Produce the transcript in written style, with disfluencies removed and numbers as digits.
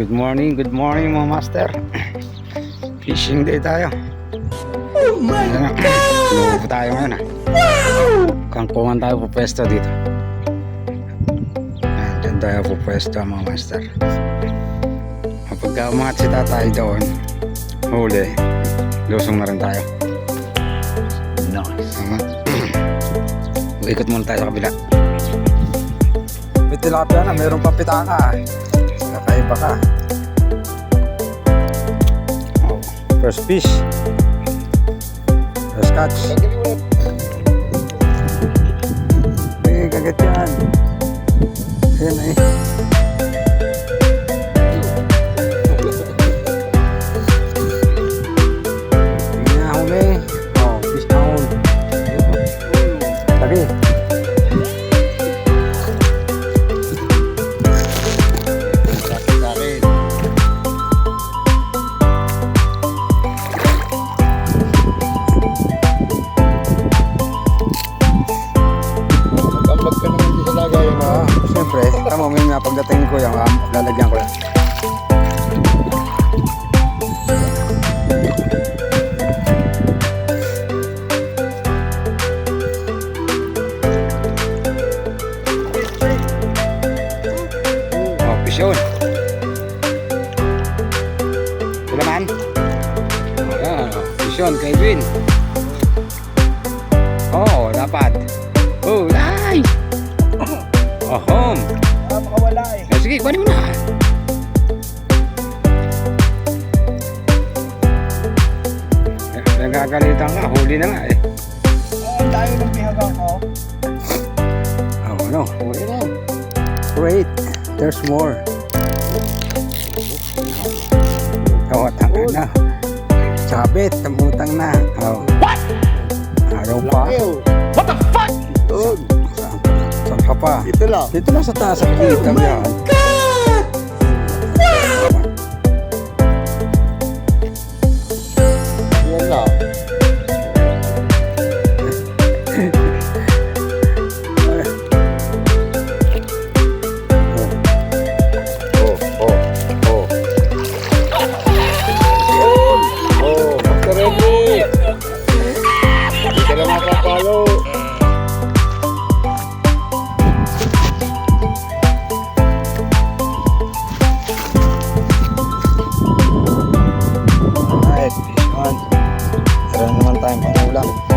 Good morning mga master. Fishing day tayo. Oh my God! Lupo tayo ngayon Kangkungan tayo po pwesto dito. Diyan tayo po pwesto mga master. Kapag umangat si tatay doon, huli, lusong na rin tayo. Nice. Ikot muna tayo sa kabila. May tilapia na, mayroong papitaka. Kakaiba ka. Oh, first fish. First catch. Kagat yan. Ayan na Hindi na huli. Oh, fish na huli. Lagi. Siyempre, tama mo yung pagdating ko yung lalagyan ko yan. Oh, fish yun. Ito naman. Oh, fish yun, kay Edwin. Oh, dapat. Oh, ay! Ahom. Makawala eh. Sige, kunin mo na. Nagagalitan ka, huli na nga eh. Ang dami ng bihagang ko. Oh, ano? Huli na. Wait, there's more. Oh, tanga na. Sabit, tambutang na. Oh. What? Araw pa. What the fuck? Saan ka pa? Dito lang. Dito lang sa taas. Sa kitang yan. God! Yan lang. Magkaremi! Hindi ka lang makapalo. Alright, fish on. Meron naman tayong pangulam.